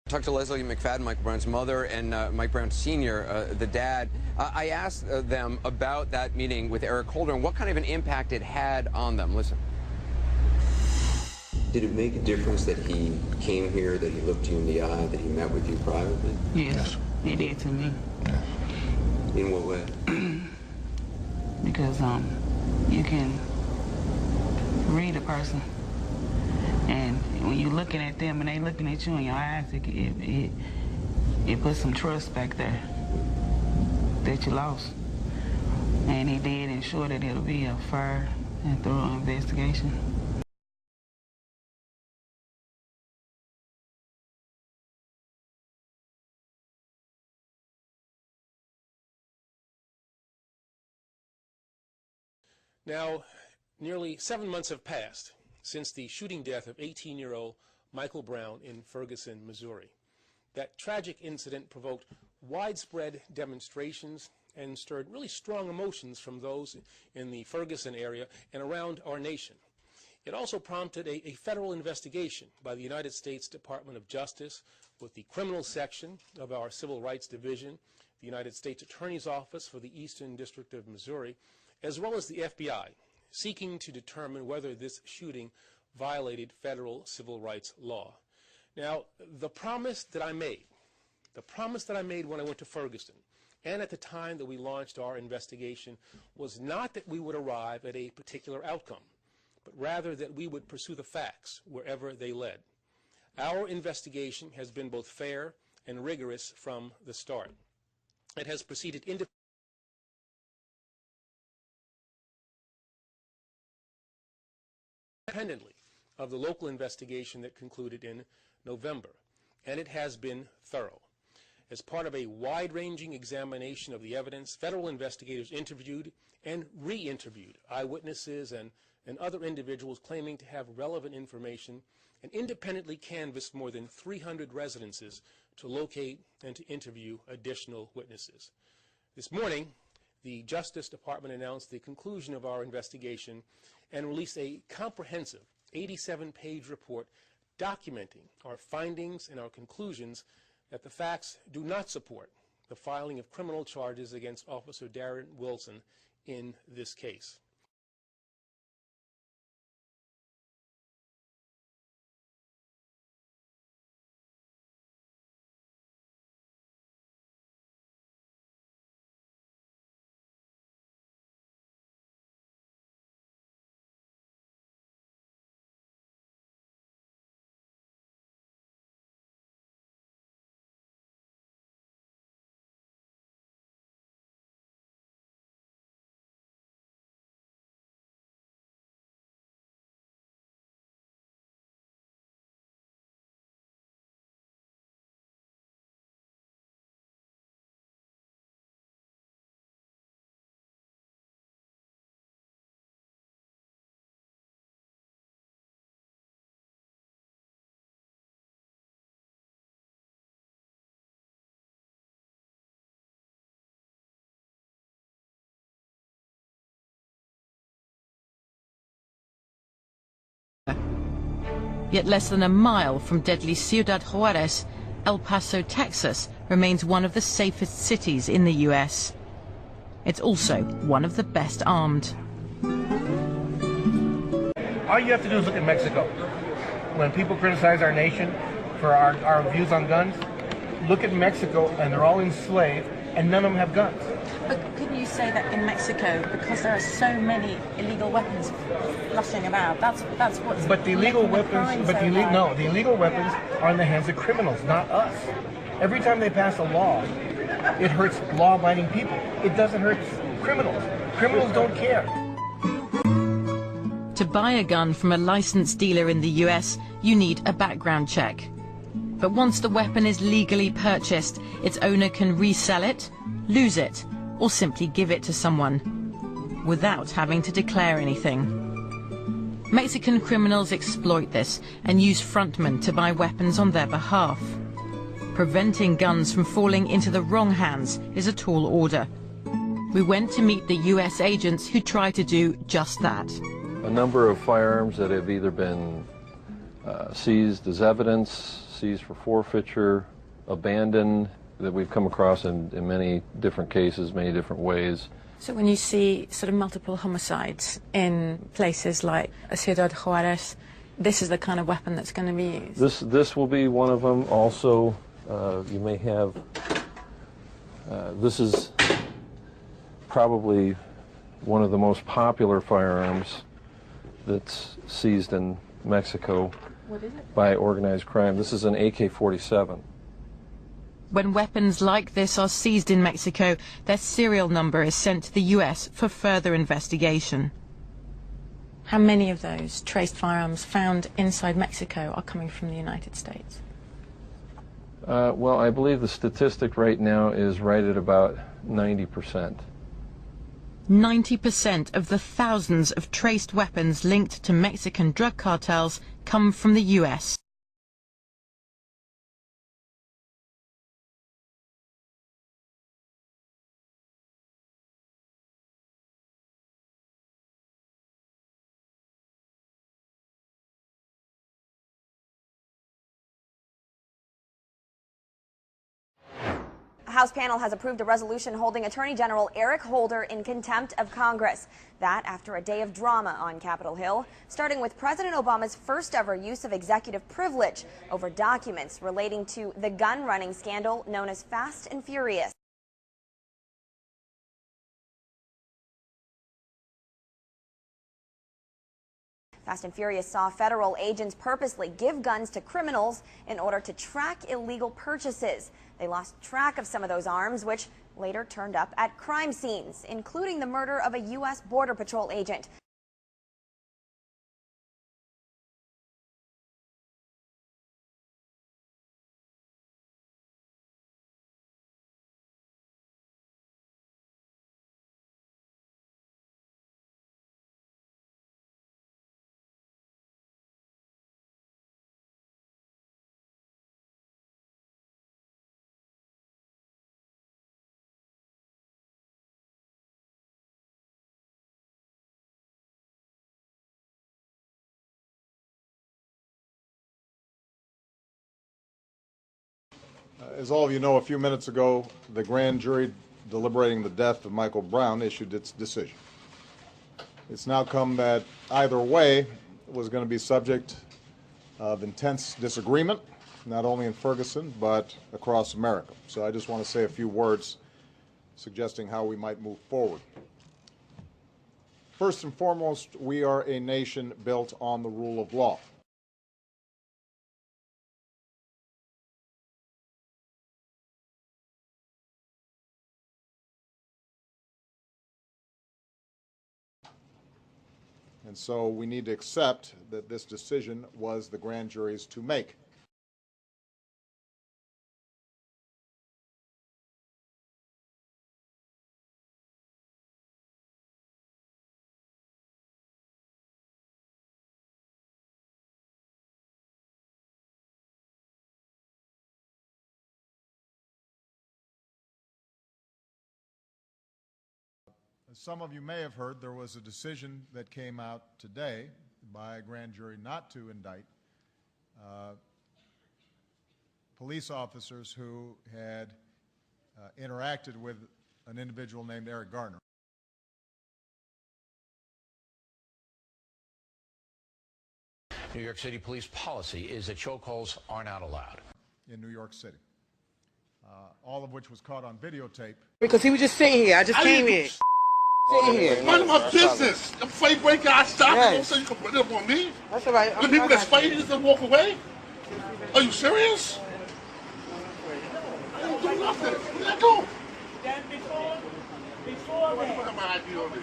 Talked to Leslie McFadden, Michael Brown's mother, and Mike Brown Sr., the dad. I asked them about that meeting with Eric Holder and what kind of an impact it had on them. Listen. Did it make a difference that he came here, that he looked you in the eye, that he met with you privately? Yes, it did to me. In what way? Because you can read a person, and when you're looking at them and they looking at you in your eyes, it puts some trust back there that you lost. And he did ensure that it'll be a fair and thorough investigation. Now, nearly 7 months have passed since the shooting death of 18-year-old Michael Brown in Ferguson, Missouri. That tragic incident provoked widespread demonstrations and stirred really strong emotions from those in the Ferguson area and around our nation. It also prompted a federal investigation by the United States Department of Justice with the criminal section of our Civil Rights Division, the United States Attorney's Office for the Eastern District of Missouri, as well as the FBI, seeking to determine whether this shooting violated federal civil rights law. Now, the promise that I made when I went to Ferguson, and at the time that we launched our investigation, was not that we would arrive at a particular outcome, but rather that we would pursue the facts wherever they led. Our investigation has been both fair and rigorous from the start. It has proceeded independently of the local investigation that concluded in November, and it has been thorough. As part of a wide-ranging examination of the evidence, federal investigators interviewed and re-interviewed eyewitnesses and other individuals claiming to have relevant information, and independently canvassed more than 300 residences to locate and to interview additional witnesses. This morning, the Justice Department announced the conclusion of our investigation and released a comprehensive 87-page report documenting our findings and our conclusions that the facts do not support the filing of criminal charges against Officer Darren Wilson in this case. Yet less than a mile from deadly Ciudad Juarez, El Paso, Texas, remains one of the safest cities in the U.S. It's also one of the best armed. All you have to do is look at Mexico. When people criticize our nation for our views on guns, look at Mexico and they're all enslaved and none of them have guns. But couldn't you say that in Mexico, because there are so many illegal weapons flushing about, that's what's But the illegal weapons, the illegal weapons are in the hands of criminals, not us. Every time they pass a law, it hurts law-abiding people. It doesn't hurt criminals. Criminals don't care. To buy a gun from a licensed dealer in the US, you need a background check. But once the weapon is legally purchased, its owner can resell it, lose it, or simply give it to someone without having to declare anything. Mexican criminals exploit this and use frontmen to buy weapons on their behalf. Preventing guns from falling into the wrong hands is a tall order. We went to meet the US agents who try to do just that. A number of firearms that have either been seized as evidence, seized for forfeiture, abandoned, that we've come across in many different cases, many different ways. So when you see sort of multiple homicides in places like Ciudad Juarez, this is the kind of weapon that's going to be used? This will be one of them. Also, you may have, this is probably one of the most popular firearms that's seized in Mexico by organized crime. This is an AK-47. When weapons like this are seized in Mexico, their serial number is sent to the US for further investigation. How many of those traced firearms found inside Mexico are coming from the United States? Well, I believe the statistic right now is right at about 90%. 90% of the thousands of traced weapons linked to Mexican drug cartels come from the US. A House panel has approved a resolution holding Attorney General Eric Holder in contempt of Congress. That after a day of drama on Capitol Hill, starting with President Obama's first ever use of executive privilege over documents relating to the gun running scandal known as Fast and Furious. Fast and Furious saw federal agents purposely give guns to criminals in order to track illegal purchases. They lost track of some of those arms, which later turned up at crime scenes, including the murder of a U.S. Border Patrol agent. As all of you know, a few minutes ago, the grand jury deliberating the death of Michael Brown issued its decision. It's now come that either way was going to be subject of intense disagreement, not only in Ferguson, but across America. So I just want to say a few words suggesting how we might move forward. First and foremost, we are a nation built on the rule of law. And so we need to accept that this decision was the grand jury's to make. As some of you may have heard, there was a decision that came out today by a grand jury not to indict police officers who had interacted with an individual named Eric Garner. New York City police policy is that chokeholds are not allowed. In New York City. All of which was caught on videotape. Because he was just sitting here. I just came in. Sitting here. Mind my business. The fight breaker, I stop. Yes. Don't say you can put it up on me. That's all right. The people that's fighting just walk away? Are you serious? I didn't do nothing. Where did I go? Then before I have my ID on me.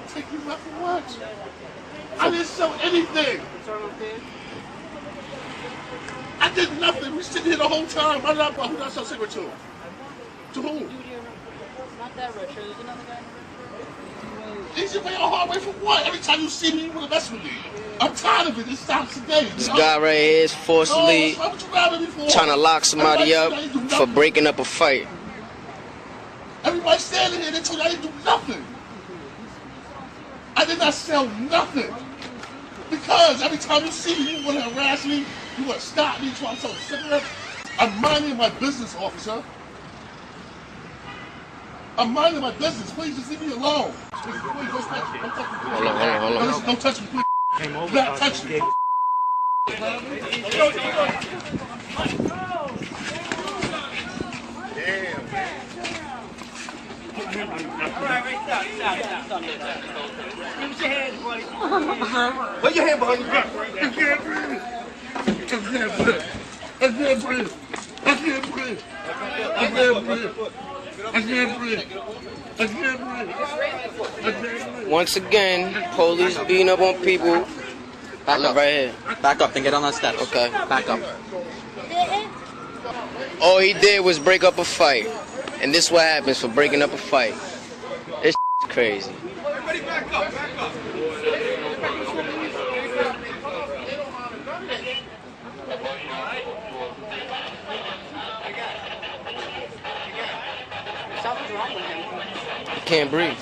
Take you back for what? I didn't sell anything. I did nothing. We sitting here the whole time. Who did I sell cigarette to? To who? Not that rich. There's another guy. Easy way or hard way for what? Every time you see me, you want to mess with me. I'm tired of it. It stops today. This guy right here is forcibly trying to lock somebody up for breaking up a fight. Everybody standing here, they told you I didn't do nothing. I did not sell nothing. Because every time you see me, you want to harass me, you want to stop me, trying to sell a cigarette. I'm minding my business, officer. I'm minding my business. Please just leave me alone. Please, don't touch me. Don't touch me. Hold on. Listen, don't touch me, please. Do not touch me. Damn, man. Stop. Give your hands, buddy. Put your hand behind your back. I can't breathe. I can't breathe. I can't breathe. I can't breathe. I can't breathe. I can't breathe. Once again, police beating up on people. Back up. Right here. Back up, then get on that steps. Okay. Back up. All he did was break up a fight. And this is what happens for breaking up a fight. This is crazy. Everybody back up, back up. Something's wrong with him. He can't breathe.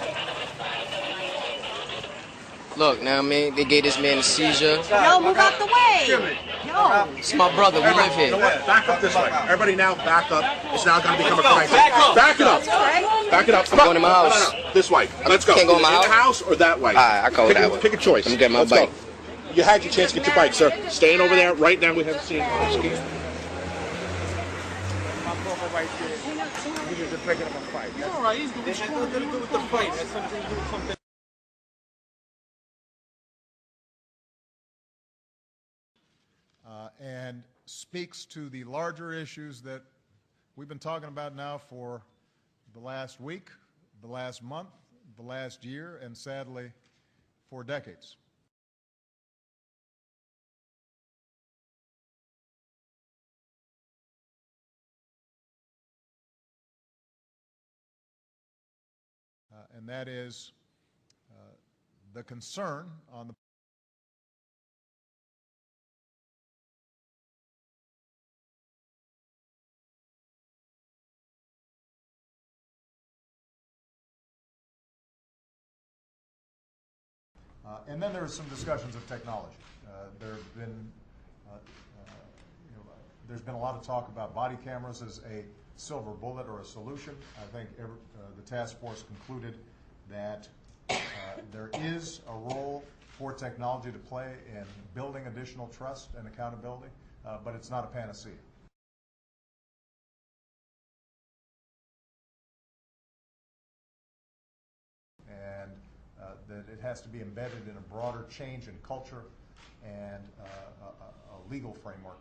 Look, now I mean, they gave this man a seizure. Yo, move out the way. Yo. It's my brother, we live You know here. what? Back up this way. Everybody now back up. It's now going to become a crime scene. Back it up. Back it up. I'm going to my house. No. This way. Let's go. Can't go in my the house or that way? Alright, I go that way. Pick a choice. I'm getting my Let's bike. Go. You had your chance to get your bike, sir. Staying over there. Right now we have seen. Excuse me. He's breaking up a fight. He's all right. He's good. It has nothing to do with the fight. It has something to do with something. And speaks to the larger issues that we've been talking about now for the last week, the last month, the last year, and sadly, for decades. And that is the concern on the and then there are some discussions of technology. There have been, there's been a lot of talk about body cameras as a silver bullet or a solution. I think the task force concluded that there is a role for technology to play in building additional trust and accountability, but it's not a panacea. And that it has to be embedded in a broader change in culture and a legal framework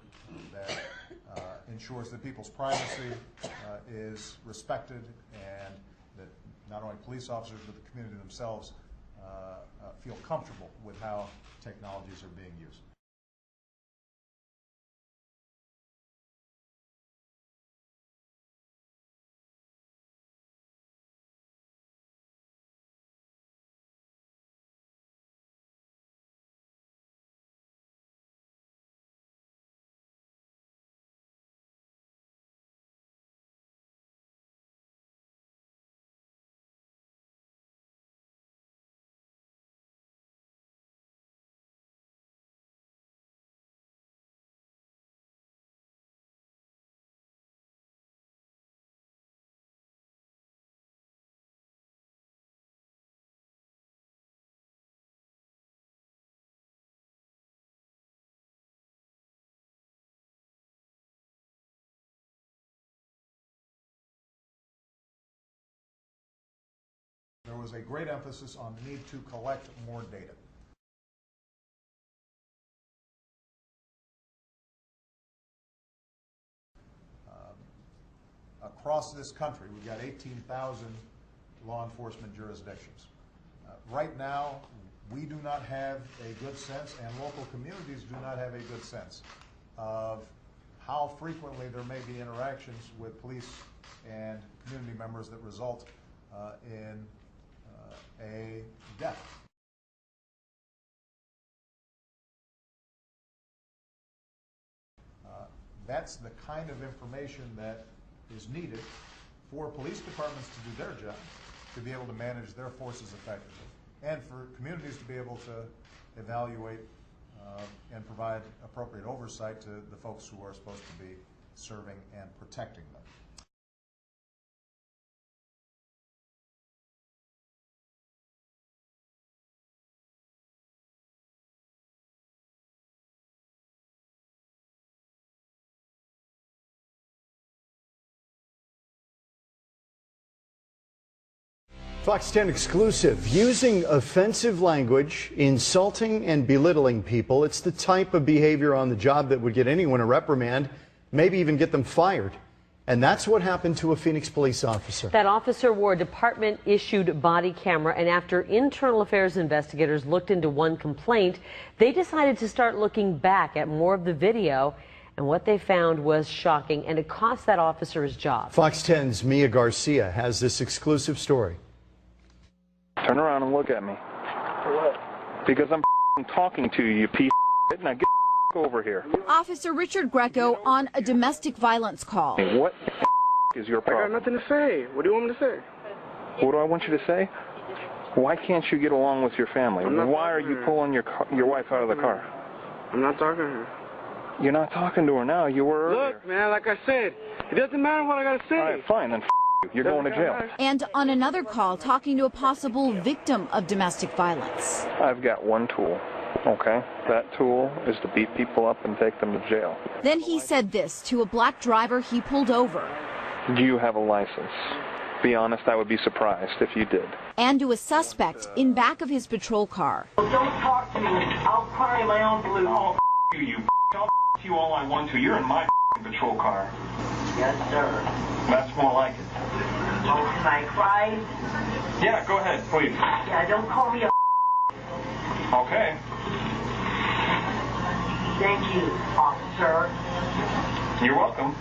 that ensures that people's privacy is respected and that not only police officers but the community themselves feel comfortable with how technologies are being used. There was a great emphasis on the need to collect more data. Across this country, we've got 18,000 law enforcement jurisdictions. Right now, we do not have a good sense, and local communities do not have a good sense of how frequently there may be interactions with police and community members that result in a death. That's the kind of information that is needed for police departments to do their job, to be able to manage their forces effectively, and for communities to be able to evaluate and provide appropriate oversight to the folks who are supposed to be serving and protecting them. Fox 10 exclusive. Using offensive language, insulting and belittling people, it's the type of behavior on the job that would get anyone a reprimand, maybe even get them fired. And that's what happened to a Phoenix police officer. That officer wore a department-issued body camera, and after internal affairs investigators looked into one complaint, they decided to start looking back at more of the video, and what they found was shocking, and it cost that officer his job. Fox 10's Mia Garcia has this exclusive story. Turn around and look at me. For what? Because I'm talking to you, you piece of shit. Now get over here. Officer Richard Greco on a domestic violence call. What is your problem? I got nothing to say. What do you want me to say? What do I want you to say? Why can't you get along with your family? Why are you pulling your wife out of the car? I'm not talking to her. You're not talking to her now. You were earlier. Look, man, like I said, it doesn't matter what I got to say. All right, fine, then you. You're going to jail. And on another call, talking to a possible victim of domestic violence. I've got one tool, okay? That tool is to beat people up and take them to jail. Then he said this to a black driver he pulled over. Do you have a license? Be honest, I would be surprised if you did. And to a suspect in back of his patrol car. Don't talk to me. I'll cry my own blue. Oh, you. I'll you all I want to. You're in my patrol car. Yes, sir. That's more like it. Oh, can I cry? Yeah, go ahead, please. Yeah, don't call me a Okay. Thank you, officer. You're welcome.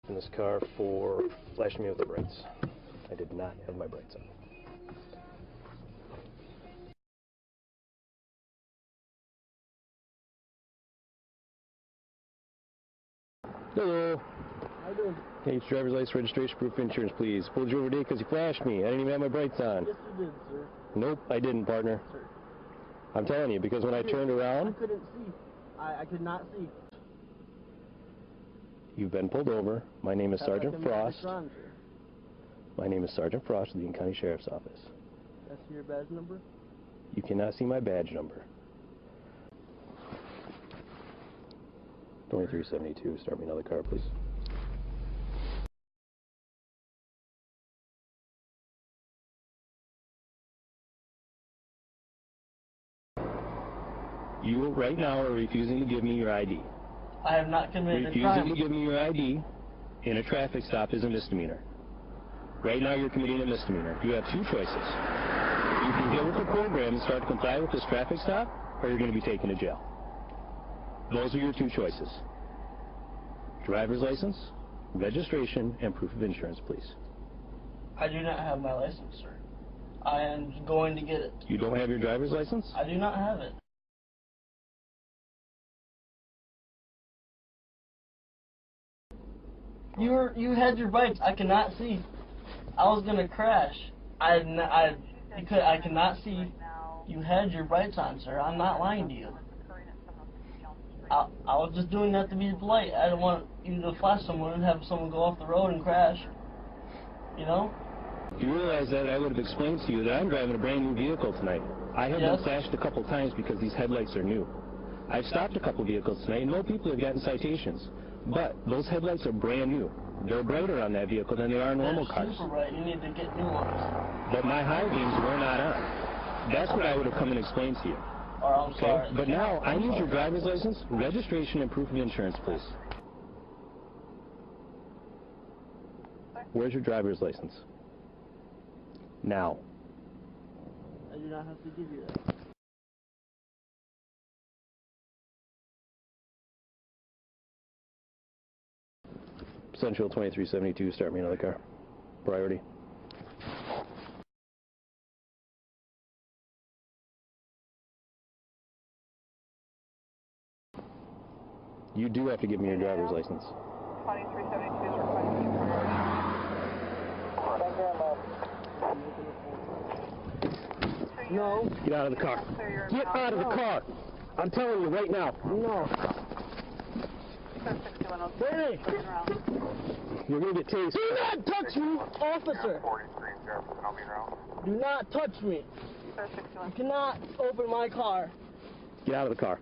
In this car for flashing me with the brights. I did not have my brights on. Hello. How you doing? Hey, driver's license, registration, proof of insurance, please. Pulled you over today because you flashed me. I didn't even have my brights on. Yes, you did, sir. Nope, I didn't, partner. Sir. I'm telling you, because when I turned around... I couldn't see. I could not see. You've been pulled over. My name is Sergeant Frost. My name is Sergeant Frost of the Eaton County Sheriff's Office. That's your badge number? You cannot see my badge number. 2372, start me another car, please. You right now are refusing to give me your ID. I have not committed a crime. Refusing to give me your ID in a traffic stop is a misdemeanor. Right now you're committing a misdemeanor. You have two choices. You can get with the program and start to comply with this traffic stop, or you're going to be taken to jail. Those are your two choices. Driver's license, registration, and proof of insurance, please. I do not have my license, sir. I am going to get it. You don't have your driver's license? I do not have it. You had your brights. I cannot see. I was gonna crash. I cannot see. You had your brights on, sir. I'm not lying to you. I was just doing that to be polite. I don't want you to flash someone and have someone go off the road and crash. You know? You realize that I would have explained to you that I'm driving a brand new vehicle tonight. I have been flashed a couple times because these headlights are new. I've stopped a couple vehicles tonight and no people have gotten citations. But those headlights are brand new. They're brighter on that vehicle than they are normal cars. Super bright. You need to get new ones. But my high beams were not on. That's what I would have come and explained to you. Oh, I'm sorry. But now, I need your driver's license, registration, and proof of insurance, please. Where's your driver's license? Now. I do not have to give you that. Central 2372, start me another car. Priority. You do have to give me your driver's license. 2372 is requesting priority. No. Get out of the car. Get out of the car. I'm telling you right now. No. Hey! You're going to get tased. Do not touch me, officer. Do not touch me. You cannot open my car. Get out of the car.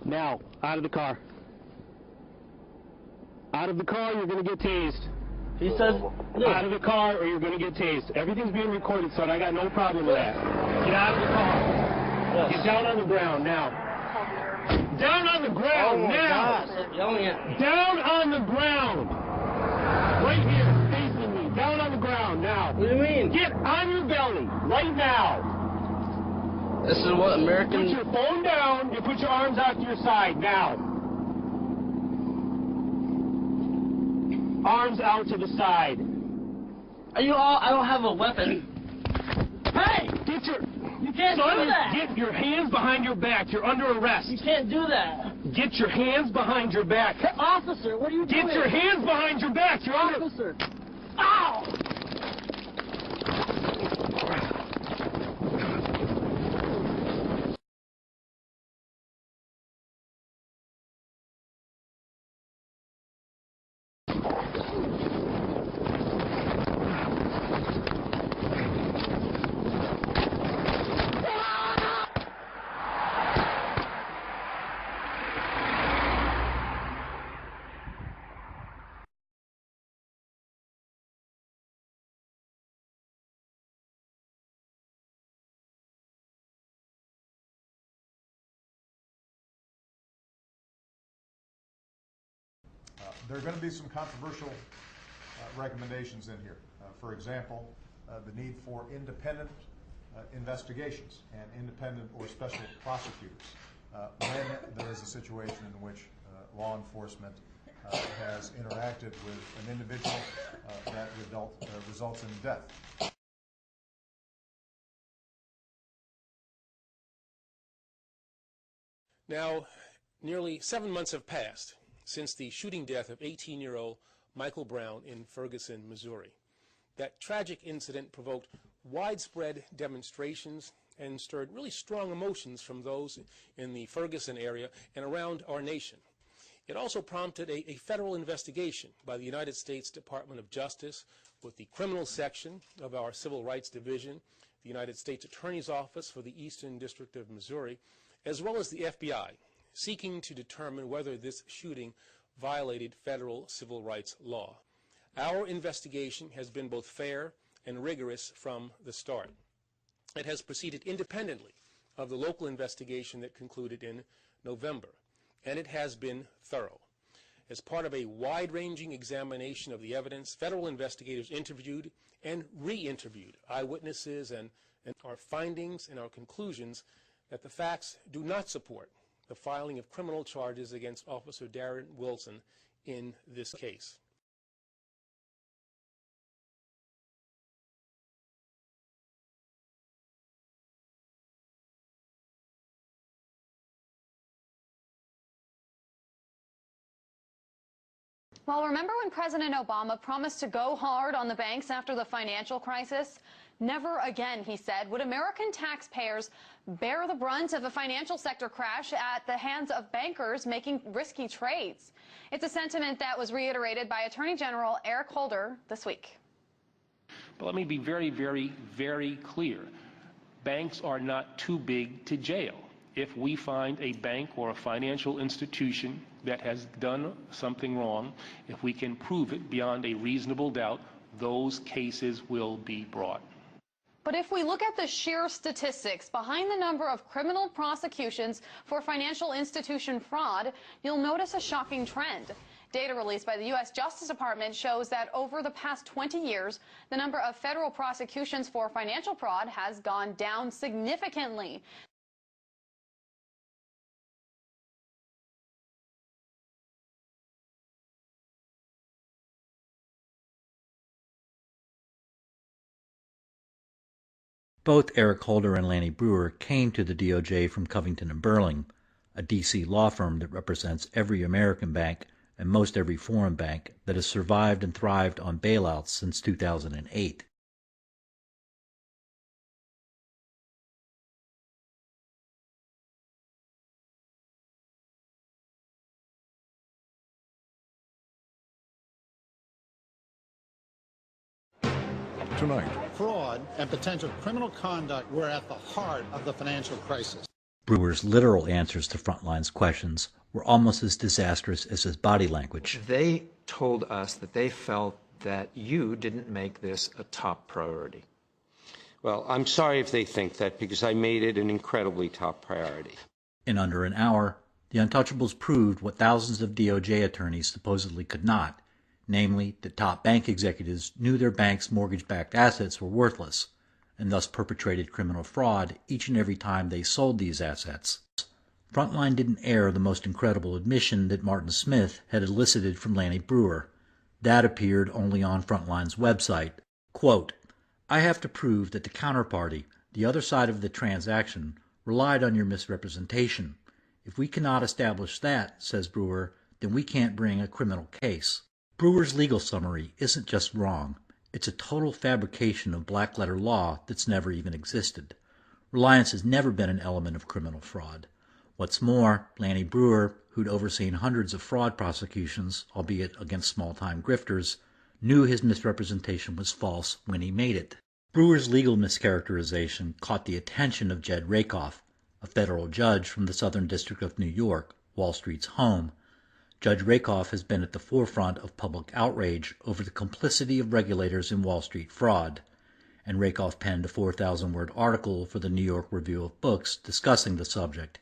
Now, out of the car. Out of the car, you're going to get tased. He says, out of the car or you're going to get tased. Everything's being recorded, son. I got no problem with that. Get out of the car. Get down on the ground now. Down on the ground now. Down on the ground. Right here, facing me. Down on the ground now. What do you mean? Get on your belly right now. This is what American... Put your phone down and put your arms out to your side now. Arms out to the side. Are you all... I don't have a weapon. Hey! Get your... You can't do that! Get your hands behind your back. You're under arrest. You can't do that. Get your hands behind your back. Hey, officer, what are you doing? Get your hands behind your back. You're officer. Ow! There are going to be some controversial recommendations in here. For example, the need for independent investigations and independent or special prosecutors when there is a situation in which law enforcement has interacted with an individual that results in death. Now, nearly 7 months have passed since the shooting death of 18-year-old Michael Brown in Ferguson, Missouri. That tragic incident provoked widespread demonstrations and stirred really strong emotions from those in the Ferguson area and around our nation. It also prompted a federal investigation by the United States Department of Justice with the criminal section of our Civil Rights Division, the United States Attorney's Office for the Eastern District of Missouri, as well as the FBI, seeking to determine whether this shooting violated federal civil rights law. Our investigation has been both fair and rigorous from the start. It has proceeded independently of the local investigation that concluded in November, and it has been thorough. As part of a wide-ranging examination of the evidence, federal investigators interviewed and re-interviewed eyewitnesses, and our findings and our conclusions that the facts do not support the filing of criminal charges against Officer Darren Wilson in this case. Well, remember when President Obama promised to go hard on the banks after the financial crisis? Never again, he said, would American taxpayers bear the brunt of a financial sector crash at the hands of bankers making risky trades. It's a sentiment that was reiterated by Attorney General Eric Holder this week. But let me be very, very, very clear. Banks are not too big to jail. If we find a bank or a financial institution that has done something wrong, if we can prove it beyond a reasonable doubt, those cases will be brought. But if we look at the sheer statistics behind the number of criminal prosecutions for financial institution fraud, you'll notice a shocking trend. Data released by the U.S. Justice Department shows that over the past 20 years, the number of federal prosecutions for financial fraud has gone down significantly. Both Eric Holder and Lanny Brewer came to the DOJ from Covington and Burling. a D.C. law firm that represents every American bank and most every foreign bank that has survived and thrived on bailouts since 2008. Tonight, fraud and potential criminal conduct were at the heart of the financial crisis. Brewer's literal answers to Frontline's questions were almost as disastrous as his body language. They told us that they felt that you didn't make this a top priority. Well, I'm sorry if they think that, because I made it an incredibly top priority. In under an hour, the Untouchables proved what thousands of DOJ attorneys supposedly could not, namely that top bank executives knew their bank's mortgage-backed assets were worthless, and thus perpetrated criminal fraud each and every time they sold these assets. Frontline didn't air the most incredible admission that Martin Smith had elicited from Lanny Breuer. That appeared only on Frontline's website. Quote, "I have to prove that the counterparty, the other side of the transaction, relied on your misrepresentation. If we cannot establish that," says Breuer, "then we can't bring a criminal case." Brewer's legal summary isn't just wrong. It's a total fabrication of black-letter law that's never even existed. Reliance has never been an element of criminal fraud. What's more, Lanny Breuer, who'd overseen hundreds of fraud prosecutions, albeit against small-time grifters, knew his misrepresentation was false when he made it. Brewer's legal mischaracterization caught the attention of Jed Rakoff, a federal judge from the Southern District of New York, Wall Street's home. Judge Rakoff has been at the forefront of public outrage over the complicity of regulators in Wall Street fraud, and Rakoff penned a 4,000-word article for the New York Review of Books discussing the subject.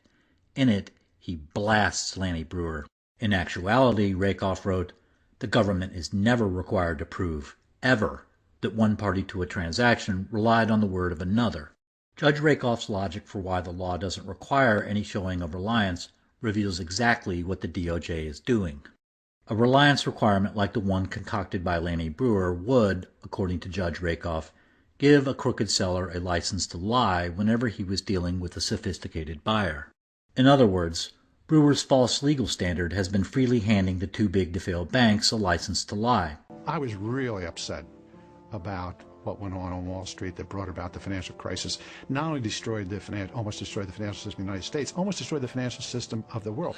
In it, he blasts Lanny Breuer. In actuality, Rakoff wrote, "The government is never required to prove, ever, that one party to a transaction relied on the word of another." Judge Rakoff's logic for why the law doesn't require any showing of reliance reveals exactly what the DOJ is doing. A reliance requirement like the one concocted by Lanny Breuer would, according to Judge Rakoff, give a crooked seller a license to lie whenever he was dealing with a sophisticated buyer. In other words, Brewer's false legal standard has been freely handing the too-big-to-fail banks a license to lie. I was really upset about what went on Wall Street that brought about the financial crisis. Not only almost destroyed the financial system of the United States, almost destroyed the financial system of the world.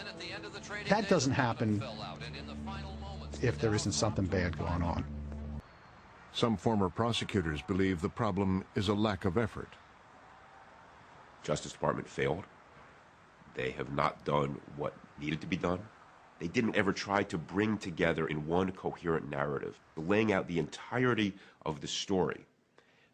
That doesn't happen if there isn't something bad going on. Some former prosecutors believe the problem is a lack of effort. Justice Department failed. They have not done what needed to be done. They didn't ever try to bring together in one coherent narrative, laying out the entirety of the story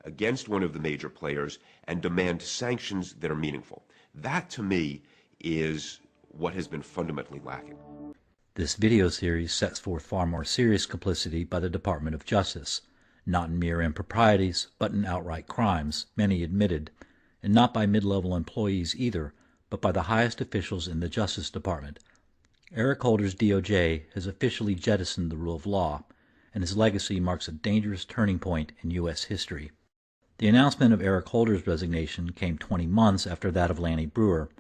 against one of the major players and demand sanctions that are meaningful. That, to me, is what has been fundamentally lacking. This video series sets forth far more serious complicity by the Department of Justice, not in mere improprieties, but in outright crimes, many admitted, and not by mid-level employees either, but by the highest officials in the Justice Department. Eric Holder's DOJ has officially jettisoned the rule of law, and his legacy marks a dangerous turning point in U.S. history. The announcement of Eric Holder's resignation came 20 months after that of Lanny Breuer.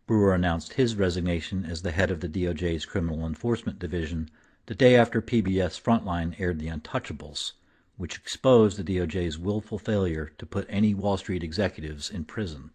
Breuer announced his resignation as the head of the DOJ's Criminal Enforcement Division the day after PBS Frontline aired The Untouchables, which exposed the DOJ's willful failure to put any Wall Street executives in prison.